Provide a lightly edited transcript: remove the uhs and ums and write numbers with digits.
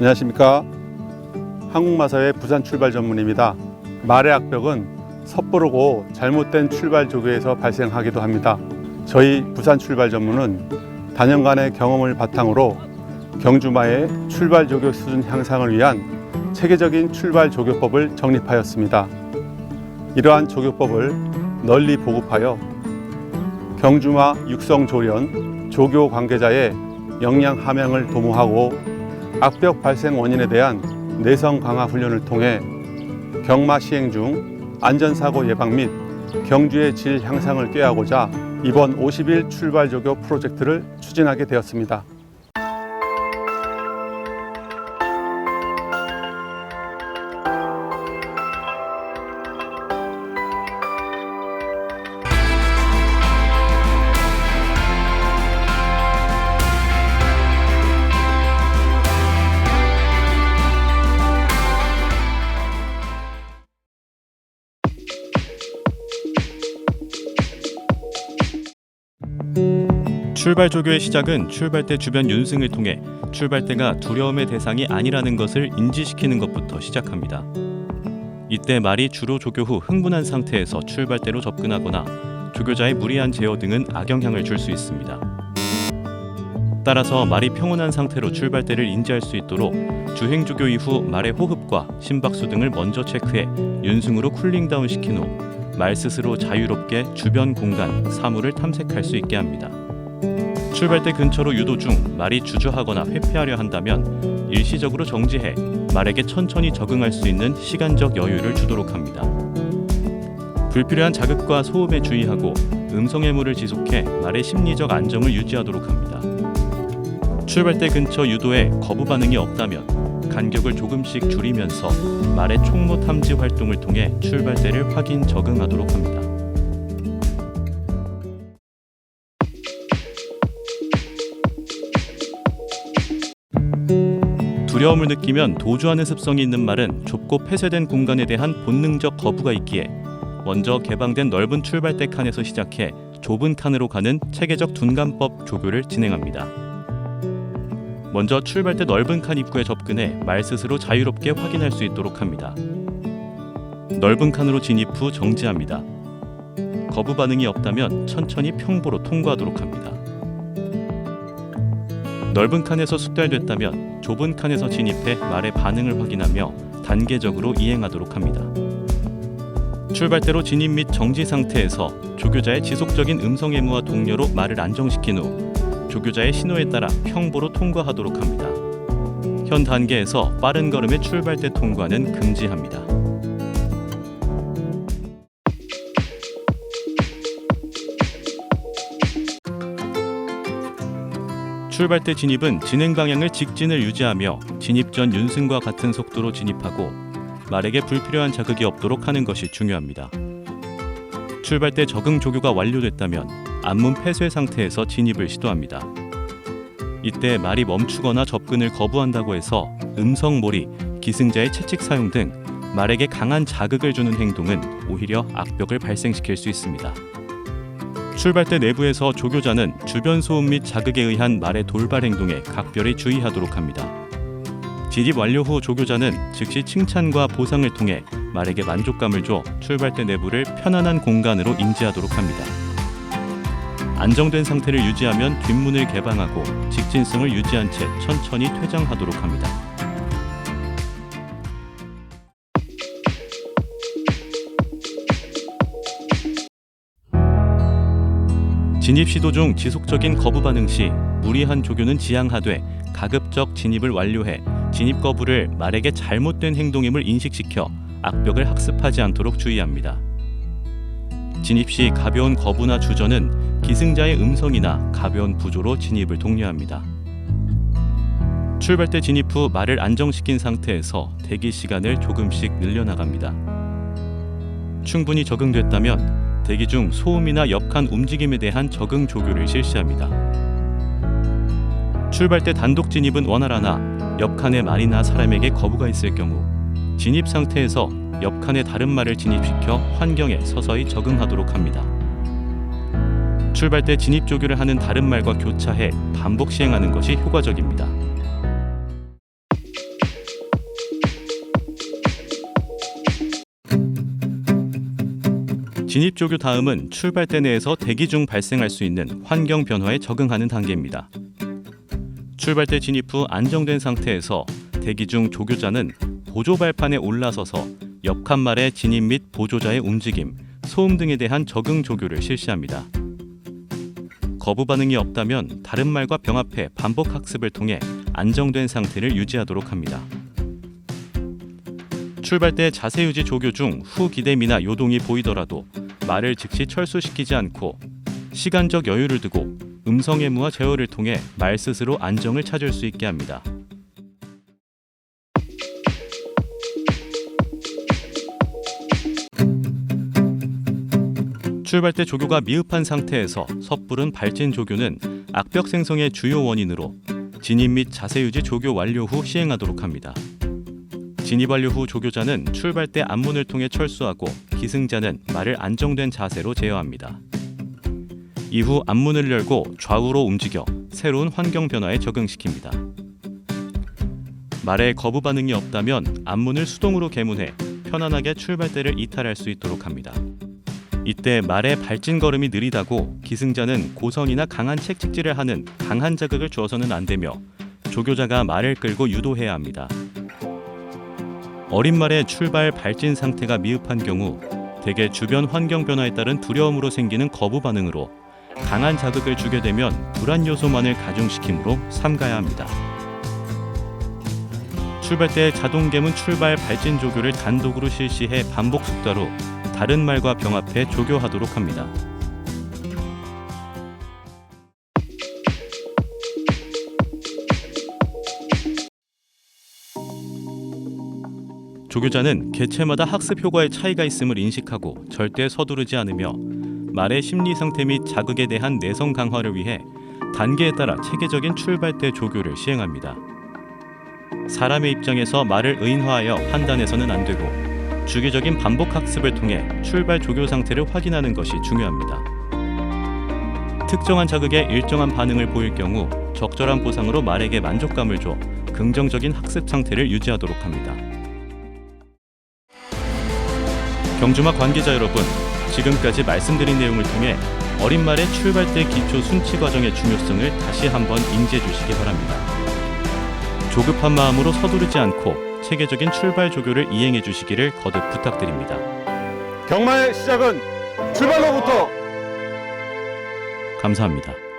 안녕하십니까. 한국마사회 부산 출발 전문입니다. 말의 악벽은 섣부르고 잘못된 출발 조교에서 발생하기도 합니다. 저희 부산 출발 전문은 다년간의 경험을 바탕으로 경주마의 출발 조교 수준 향상을 위한 체계적인 출발 조교법을 정립하였습니다. 이러한 조교법을 널리 보급하여 경주마 육성 조련, 조교 관계자의 역량 함양을 도모하고 악벽 발생 원인에 대한 내성 강화 훈련을 통해 경마 시행 중 안전사고 예방 및 경주의 질 향상을 꾀하고자 이번 50일 출발 조교 프로젝트를 추진하게 되었습니다. 출발 조교의 시작은 출발대 주변 윤승을 통해 출발대가 두려움의 대상이 아니라는 것을 인지시키는 것부터 시작합니다. 이때 말이 주로 조교 후 흥분한 상태에서 출발대로 접근하거나 조교자의 무리한 제어 등은 악영향을 줄 수 있습니다. 따라서 말이 평온한 상태로 출발대를 인지할 수 있도록 주행 조교 이후 말의 호흡과 심박수 등을 먼저 체크해 윤승으로 쿨링다운 시킨 후 말 스스로 자유롭게 주변 공간, 사물을 탐색할 수 있게 합니다. 출발대 근처로 유도 중 말이 주저하거나 회피하려 한다면 일시적으로 정지해 말에게 천천히 적응할 수 있는 시간적 여유를 주도록 합니다. 불필요한 자극과 소음에 주의하고 음성 해물을 지속해 말의 심리적 안정을 유지하도록 합니다. 출발대 근처 유도에 거부 반응이 없다면 간격을 조금씩 줄이면서 말의 총무 탐지 활동을 통해 출발대를 확인 적응하도록 합니다. 두려움을 느끼면 도주하는 습성이 있는 말은 좁고 폐쇄된 공간에 대한 본능적 거부가 있기에 먼저 개방된 넓은 출발대 칸에서 시작해 좁은 칸으로 가는 체계적 둔감법 조교를 진행합니다. 먼저 출발대 넓은 칸 입구에 접근해 말 스스로 자유롭게 확인할 수 있도록 합니다. 넓은 칸으로 진입 후 정지합니다. 거부 반응이 없다면 천천히 평보로 통과하도록 합니다. 넓은 칸에서 숙달됐다면 좁은 칸에서 진입해 말의 반응을 확인하며 단계적으로 이행하도록 합니다. 출발대로 진입 및 정지 상태에서 조교자의 지속적인 음성 해무와 동료로 말을 안정시킨 후 조교자의 신호에 따라 평보로 통과하도록 합니다. 현 단계에서 빠른 걸음의 출발대 통과는 금지합니다. 출발대 진입은 진행 방향을 직진을 유지하며 진입 전 윤승과 같은 속도로 진입하고 말에게 불필요한 자극이 없도록 하는 것이 중요합니다. 출발대 적응 조교가 완료됐다면 앞문 폐쇄 상태에서 진입을 시도합니다. 이때 말이 멈추거나 접근을 거부한다고 해서 음성몰이, 기승자의 채찍 사용 등 말에게 강한 자극을 주는 행동은 오히려 악벽을 발생시킬 수 있습니다. 출발대 내부에서 조교자는 주변 소음 및 자극에 의한 말의 돌발 행동에 각별히 주의하도록 합니다. 진입 완료 후 조교자는 즉시 칭찬과 보상을 통해 말에게 만족감을 줘 출발대 내부를 편안한 공간으로 인지하도록 합니다. 안정된 상태를 유지하면 뒷문을 개방하고 직진성을 유지한 채 천천히 퇴장하도록 합니다. 진입 시도 중 지속적인 거부 반응 시 무리한 조교는 지양하되 가급적 진입을 완료해 진입 거부를 말에게 잘못된 행동임을 인식시켜 악벽을 학습하지 않도록 주의합니다. 진입 시 가벼운 거부나 주저는 기승자의 음성이나 가벼운 부조로 진입을 독려합니다. 출발대 진입 후 말을 안정시킨 상태에서 대기 시간을 조금씩 늘려나갑니다. 충분히 적응됐다면 대기 중 소음이나 옆칸 움직임에 대한 적응 조교를 실시합니다. 출발대 단독 진입은 원활하나 옆칸에 말이나 사람에게 거부가 있을 경우 진입 상태에서 옆칸에 다른 말을 진입시켜 환경에 서서히 적응하도록 합니다. 출발대 진입 조교를 하는 다른 말과 교차해 반복 시행하는 것이 효과적입니다. 진입 조교 다음은 출발대 내에서 대기 중 발생할 수 있는 환경 변화에 적응하는 단계입니다. 출발대 진입 후 안정된 상태에서 대기 중 조교자는 보조 발판에 올라서서 옆 칸말의 진입 및 보조자의 움직임, 소음 등에 대한 적응 조교를 실시합니다. 거부 반응이 없다면 다른 말과 병합해 반복 학습을 통해 안정된 상태를 유지하도록 합니다. 출발대 자세 유지 조교 중 후 기대미나 요동이 보이더라도 말을 즉시 철수시키지 않고 시간적 여유를 두고 음성 해무와 제어를 통해 말 스스로 안정을 찾을 수 있게 합니다. 출발대 조교가 미흡한 상태에서 섣부른 발진 조교는 악벽 생성의 주요 원인으로 진입 및 자세 유지 조교 완료 후 시행하도록 합니다. 진입 완료 후 조교자는 출발대 앞문을 통해 철수하고 기승자는 말을 안정된 자세로 제어합니다. 이후 앞문을 열고 좌우로 움직여 새로운 환경 변화에 적응시킵니다. 말에 거부 반응이 없다면 앞문을 수동으로 개문해 편안하게 출발대를 이탈할 수 있도록 합니다. 이때 말의 발진 걸음이 느리다고 기승자는 고성이나 강한 채찍질을 하는 강한 자극을 주어서는 안 되며 조교자가 말을 끌고 유도해야 합니다. 어린 말의 출발 발진 상태가 미흡한 경우 대개 주변 환경 변화에 따른 두려움으로 생기는 거부 반응으로 강한 자극을 주게 되면 불안 요소만을 가중시키므로 삼가야 합니다. 출발대 자동 개문 출발 발진 조교를 단독으로 실시해 반복 숙달후 다른 말과 병합해 조교하도록 합니다. 조교자는 개체마다 학습 효과의 차이가 있음을 인식하고 절대 서두르지 않으며 말의 심리 상태 및 자극에 대한 내성 강화를 위해 단계에 따라 체계적인 출발대 조교를 시행합니다. 사람의 입장에서 말을 의인화하여 판단해서는 안 되고 주기적인 반복 학습을 통해 출발 조교 상태를 확인하는 것이 중요합니다. 특정한 자극에 일정한 반응을 보일 경우 적절한 보상으로 말에게 만족감을 줘 긍정적인 학습 상태를 유지하도록 합니다. 경주마 관계자 여러분, 지금까지 말씀드린 내용을 통해 어린 말의 출발대 기초 순치 과정의 중요성을 다시 한번 인지해 주시기 바랍니다. 조급한 마음으로 서두르지 않고 체계적인 출발 조교를 이행해 주시기를 거듭 부탁드립니다. 경마의 시작은 출발로부터. 감사합니다.